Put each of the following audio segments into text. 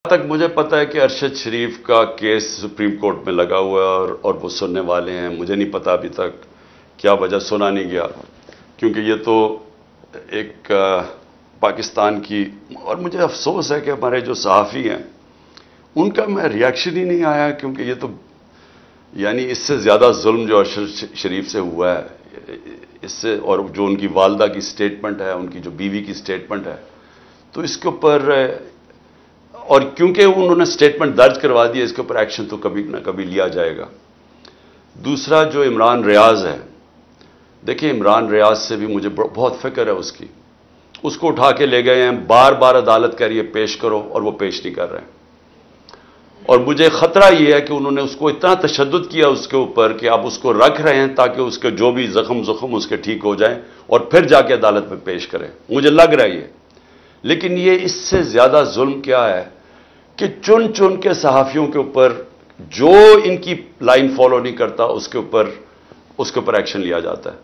تک مجھے پتا ہے کہ ارشد شریف کا کیس سپریم کورٹ میں لگا ہوا ہے اور وہ سننے والے ہیں. مجھے نہیں پتا ابھی تک کیا وجہ سنا نہیں گیا، کیونکہ یہ تو ایک پاکستان کی، اور مجھے افسوس ہے کہ ہمارے جو صحافی ہیں ان کا میں ریاکشن ہی نہیں آیا، کیونکہ یہ تو یعنی اس سے زیادہ ظلم جو ارشد شریف سے ہوا ہے، اس سے، اور جو ان کی والدہ کی سٹیٹمنٹ ہے، ان کی جو بیوی کی سٹیٹمنٹ ہے، تو اس کے اوپر، اور کیونکہ انہوں نے سٹیٹمنٹ درج کروا دی ہے، اس کے اوپر ایکشن تو کبھی نہ کبھی لیا جائے گا. دوسرا جو عمران ریاض ہے، دیکھیں عمران ریاض سے بھی مجھے بہت فکر ہے اس کی. اس کو اٹھا کے لے گئے ہیں، بار بار عدالت کہہ رہی ہے پیش کرو، اور وہ پیش نہیں کر رہے ہیں. اور مجھے خطرہ یہ ہے کہ انہوں نے اس کو اتنا تشدد کیا اس کے اوپر کہ آپ اس کو رکھ رہے ہیں تاکہ اس کے جو بھی زخم اس کے ٹھیک ہو جائیں اور پھر جا کے عدالت میں پیش کریں. مجھے لگ رہا ہے یہ، لیکن یہ اس سے زیادہ ظلم کیا ہے کہ چن چن کے صحافیوں کے اوپر جو ان کی لائن فالو نہیں کرتا اس کے اوپر ایکشن لیا جاتا ہے.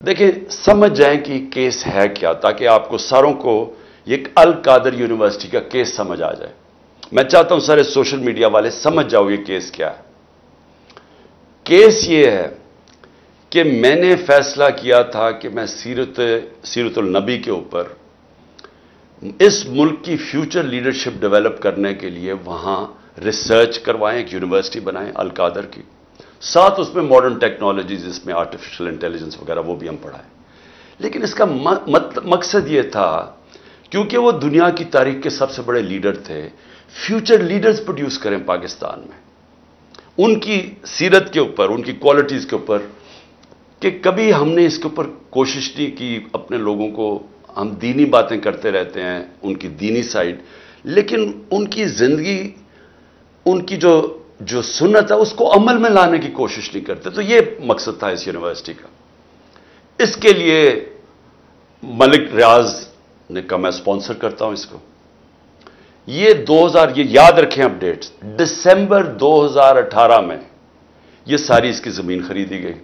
دیکھیں سمجھ جائیں کہ کیس ہے کیا، تاکہ آپ کو ساروں کو یہ القادر یونیورسٹی کا کیس سمجھ آ جائے. میں چاہتا ہوں سارے سوشل میڈیا والے سمجھ جاؤ یہ کیس کیا ہے. کیس یہ ہے کہ میں نے فیصلہ کیا تھا کہ میں سیرت النبی کے اوپر اس ملک کی فیوچر لیڈرشپ ڈیولپ کرنے کے لیے وہاں ریسرچ کروائیں، ایک یونیورسٹی بنائیں القادر کی، ساتھ اس میں ماڈرن ٹیکنالوجیز، اس میں آرٹیفیشل انٹیلیجنس وغیرہ وہ بھی ہم پڑھائیں. لیکن اس کا مقصد یہ تھا، کیونکہ وہ دنیا کی تاریخ کے سب سے بڑے لیڈر تھے، فیوچر لیڈرز پروڈیوس کریں پاکستان میں، ان کی سیرت کے اوپر، ان کی کوالٹیز کے اوپر. کہ کبھی ہم نے اس کے اوپر کوشش نہیں کی اپنے لوگوں کو، ہم دینی باتیں کرتے رہتے ہیں، ان کی دینی سائڈ، لیکن ان کی زندگی، ان کی جو سنت ہے اس کو عمل میں لانے کی کوشش نہیں کرتے. تو یہ مقصد تھا اس یونیورسٹی کا. اس کے لیے ملک ریاض نے کہا میں اسپانسر کرتا ہوں اس کو. یہ یہ یاد رکھیں اپ ڈیٹس، دسمبر 2018 میں یہ ساری اس کی زمین خریدی گئی.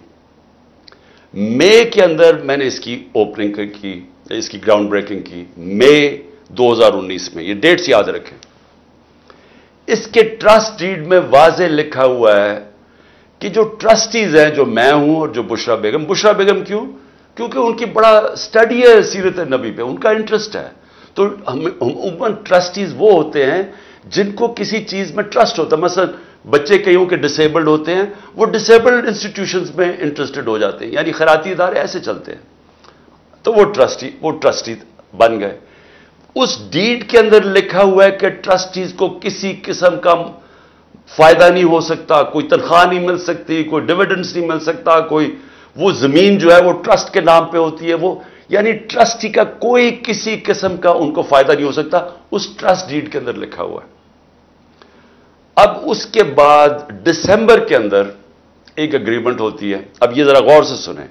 مئی کے اندر میں نے اس کی اوپننگ کی، اس کی گراؤنڈ بریکنگ کی، مئی 2019 میں. یہ ڈیٹس یاد رکھیں. اس کے ٹرسٹ ڈیڈ میں واضح لکھا ہوا ہے کہ جو ٹرسٹیز ہیں، جو میں ہوں اور جو بشرا بیگم کیوں؟ کیونکہ ان کی بڑا اسٹڈی ہے سیرت نبی پہ، ان کا انٹرسٹ ہے. تو عموماً ٹرسٹیز وہ ہوتے ہیں جن کو کسی چیز میں ٹرسٹ ہوتا ہے. مثلا بچے کئیوں کے ڈسیبلڈ ہوتے ہیں، وہ ڈسیبلڈ انسٹیٹیوشنز میں انٹرسٹڈ ہو جاتے ہیں، یعنی خیراتی ادارے ایسے چلتے ہیں. تو وہ ٹرسٹی بن گئے. اس ڈیڈ کے اندر لکھا ہوا ہے کہ ٹرسٹیز کو کسی قسم کا فائدہ نہیں ہو سکتا، کوئی تنخواہ نہیں مل سکتی، کوئی ڈیویڈنڈز نہیں مل سکتا، وہ زمین جو ہے وہ ٹرسٹ کے نام پہ ہوتی ہے، وہ یعنی ٹرسٹی کا کوئی کسی قسم کا ان کو فائدہ نہیں ہو سکتا. اس ٹرسٹ ڈیڈ کے اندر لکھا ہوا ہے. اب اس کے بعد دسمبر کے اندر ایک اگریمنٹ ہوتی ہے. اب یہ ذرا غور سے سنیں.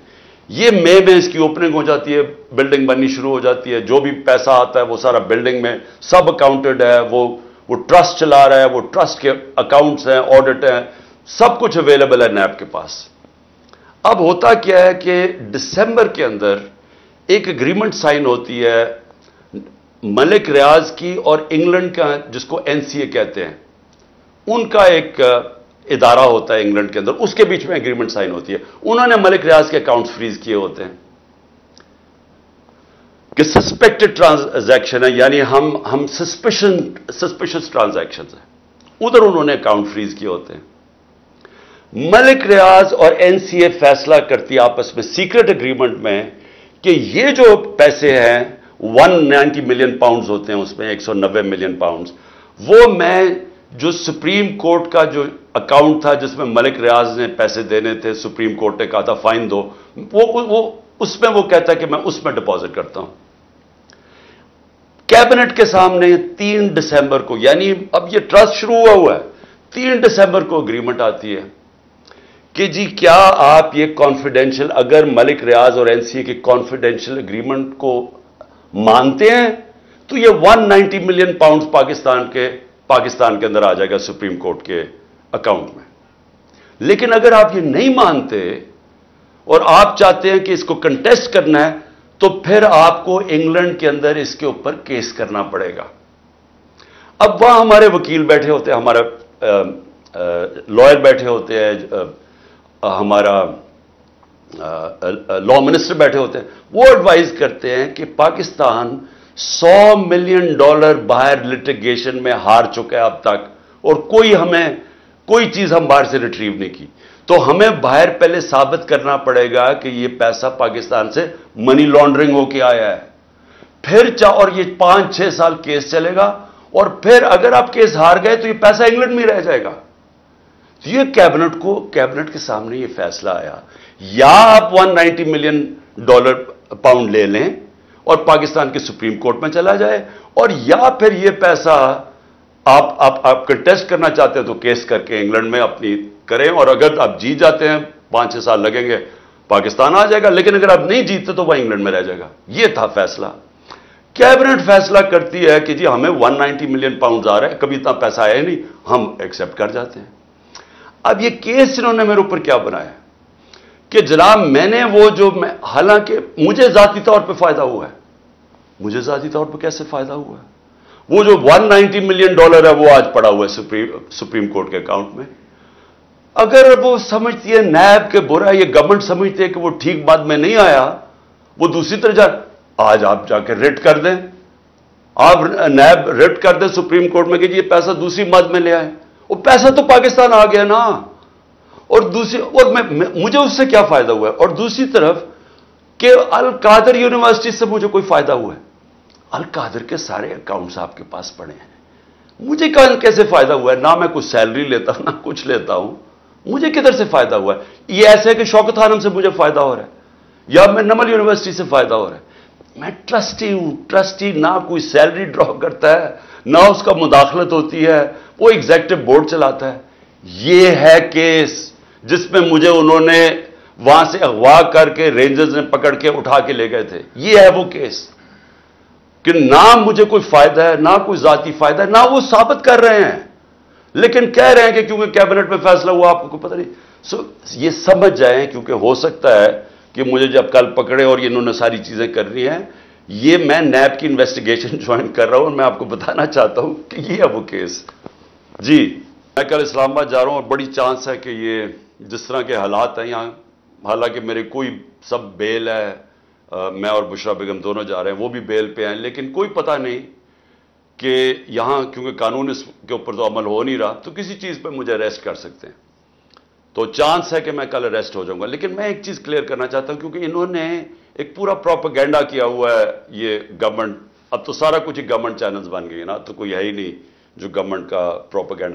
یہ مئی میں اس کی اوپننگ ہو جاتی ہے، بلڈنگ بننی شروع ہو جاتی ہے، جو بھی پیسہ آتا ہے وہ سارا بلڈنگ میں سب اکاؤنٹڈ ہے، وہ ٹرسٹ چلا رہا ہے، وہ ٹرسٹ کے اکاؤنٹس ہیں، آڈٹ ہیں، سب کچھ اویلیبل ہے نیب کے پاس. اب ہوتا کیا ہے کہ دسمبر کے اندر ایک اگریمنٹ سائن ہوتی ہے ملک ریاض کی اور انگلینڈ کا، جس کو NCA کہتے ہیں، ان کا ایک ادارہ ہوتا ہے انگلینڈ کے اندر، اس کے بیچ میں اگریمنٹ سائن ہوتی ہے. انہوں نے ملک ریاض کے اکاؤنٹس فریز کیے ہوتے ہیں کہ سسپیکٹڈ ٹرانزیکشن ہے، یعنی ہم سسپیشس ٹرانزیکشن ہیں، ادھر انہوں نے اکاؤنٹ فریز کیے ہوتے ہیں. ملک ریاض اور NCA فیصلہ کرتی آپس میں سیکرٹ اگریمنٹ میں کہ یہ جو پیسے ہیں 190 ملین پاؤنڈز ہوتے ہیں، اس میں 190 ملین پاؤنڈز، وہ میں جو سپریم کورٹ کا جو اکاؤنٹ تھا جس میں ملک ریاض نے پیسے دینے تھے، سپریم کورٹ نے کہا تھا فائن دو، وہ اس میں وہ کہتا ہے کہ میں اس میں ڈپازٹ کرتا ہوں. کیبنٹ کے سامنے 3 دسمبر کو، یعنی اب یہ ٹرسٹ شروع ہوا ہے، 3 دسمبر کو اگریمنٹ آتی ہے کہ جی کیا آپ یہ کانفیڈینشیل، اگر ملک ریاض اور NCA کے کانفیڈینشیل اگریمنٹ کو مانتے ہیں تو یہ 190 ملین پاؤنڈز پاکستان کے اندر آ جائے گا سپریم کورٹ کے اکاؤنٹ میں. لیکن اگر آپ یہ نہیں مانتے اور آپ چاہتے ہیں کہ اس کو کنٹیسٹ کرنا ہے تو پھر آپ کو انگلینڈ کے اندر اس کے اوپر کیس کرنا پڑے گا. اب وہاں ہمارے وکیل بیٹھے ہوتے ہیں, ہمارا لائر بیٹھے ہوتے ہیں, ہمارا لا منسٹر بیٹھے ہوتے ہیں, وہ ایڈوائز کرتے ہیں کہ پاکستان $100 ملین باہر لٹیگیشن میں ہار چکا ہے اب تک, اور کوئی چیز ہم باہر سے ریٹریو نہیں کی. تو ہمیں باہر پہلے ثابت کرنا پڑے گا کہ یہ پیسہ پاکستان سے منی لانڈرنگ ہو کے آیا ہے. پھر اور یہ 5-6 سال کیس چلے گا, اور پھر اگر آپ کیس ہار گئے تو یہ پیسہ انگلینڈ میں رہ جائے گا. تو یہ کیبنٹ کے سامنے یہ فیصلہ آیا, یا آپ $190 ملین پاؤنڈ لے لیں اور پاکستان کے سپریم کورٹ میں چلا جائے, اور یا پھر یہ پیسہ آپ کنٹیسٹ کرنا چاہتے ہیں تو کیس کر کے انگلینڈ میں اپنی کریں, اور اگر آپ جیت جاتے ہیں 5-6 سال لگیں گے پاکستان آ جائے گا, لیکن اگر آپ نہیں جیتتے تو وہ انگلینڈ میں رہ جائے گا. یہ تھا فیصلہ. کیبنٹ فیصلہ کرتی ہے کہ جی ہمیں $190 ملین آ رہا ہے, کبھی اتنا پیسہ آیا نہیں, ہم ایکسپٹ کر جاتے ہیں. اب یہ کیس انہوں نے میرے اوپر کیا بنایا کہ جناب میں نے حالانکہ مجھے ذاتی طور پہ فائدہ ہوا ہے. مجھے ذاتی طور پہ کیسے فائدہ ہوا ہے؟ وہ جو $190 ملین ہے وہ آج پڑا ہوا ہے سپریم کورٹ کے اکاؤنٹ میں. اگر وہ سمجھتی ہے نیب کے برا, یہ گورنمنٹ سمجھتی ہے کہ وہ ٹھیک بات میں نہیں آیا, وہ دوسری طرح آج آپ جا کے ریٹ کر دیں, آپ نیب ریٹ کر دیں سپریم کورٹ میں کہ یہ پیسہ دوسری مد میں لے آئے, وہ پیسہ تو پاکستان آ گیا نا. اور مجھے اس سے کیا فائدہ ہوا ہے؟ اور دوسری طرف کہ القادر یونیورسٹی سے مجھے کوئی فائدہ ہوا ہے؟ القادر کے سارے اکاؤنٹس آپ کے پاس پڑے ہیں, مجھے کیسے فائدہ ہوا ہے؟ نہ میں کچھ سیلری لیتا ہوں, نہ کچھ لیتا ہوں, مجھے کدھر سے فائدہ ہوا ہے؟ یہ ایسے ہے کہ شوکت خانم سے مجھے فائدہ ہو رہا ہے, یا میں نمل یونیورسٹی سے فائدہ ہو رہا ہے. میں ٹرسٹی ہوں. ٹرسٹی نہ کوئی سیلری ڈرا کرتا ہے, نہ اس کا مداخلت ہوتی ہے, وہ ایگزیکٹو بورڈ چلاتا ہے. یہ ہے کیس جس میں مجھے انہوں نے وہاں سے اغوا کر کے رینجرز نے پکڑ کے اٹھا کے لے گئے تھے. یہ ہے وہ کیس کہ نہ مجھے کوئی فائدہ ہے, نہ کوئی ذاتی فائدہ ہے, نہ وہ ثابت کر رہے ہیں, لیکن کہہ رہے ہیں کہ کیونکہ کیبنٹ میں فیصلہ ہوا آپ کو پتہ نہیں. یہ سمجھ جائیں, کیونکہ ہو سکتا ہے کہ مجھے جب کل پکڑے اور انہوں نے ساری چیزیں کر رہی ہیں, یہ میں نیب کی انویسٹیگیشن جوائن کر رہا ہوں, اور میں آپ کو بتانا چاہتا ہوں کہ یہ ہے وہ کیس. جی میں کل اسلام آباد جا رہا ہوں, اور بڑی چانس ہے کہ یہ جس طرح کے حالات ہیں یہاں, حالانکہ میرے کوئی سب بیل ہے, میں اور بشرا بیگم دونوں جا رہے ہیں, وہ بھی بیل پہ ہیں, لیکن کوئی پتہ نہیں کہ یہاں کیونکہ قانون اس کے اوپر تو عمل ہو نہیں رہا, تو کسی چیز پہ مجھے اریسٹ کر سکتے ہیں. تو چانس ہے کہ میں کل اریسٹ ہو جاؤں گا. لیکن میں ایک چیز کلیئر کرنا چاہتا ہوں, کیونکہ انہوں نے ایک پورا پروپیگنڈا کیا ہوا ہے یہ گورنمنٹ, اب تو سارا کچھ گورنمنٹ چینلز بن گئی نا, تو کوئی ہے ہی نہیں جو گورنمنٹ کا پروپیگنڈا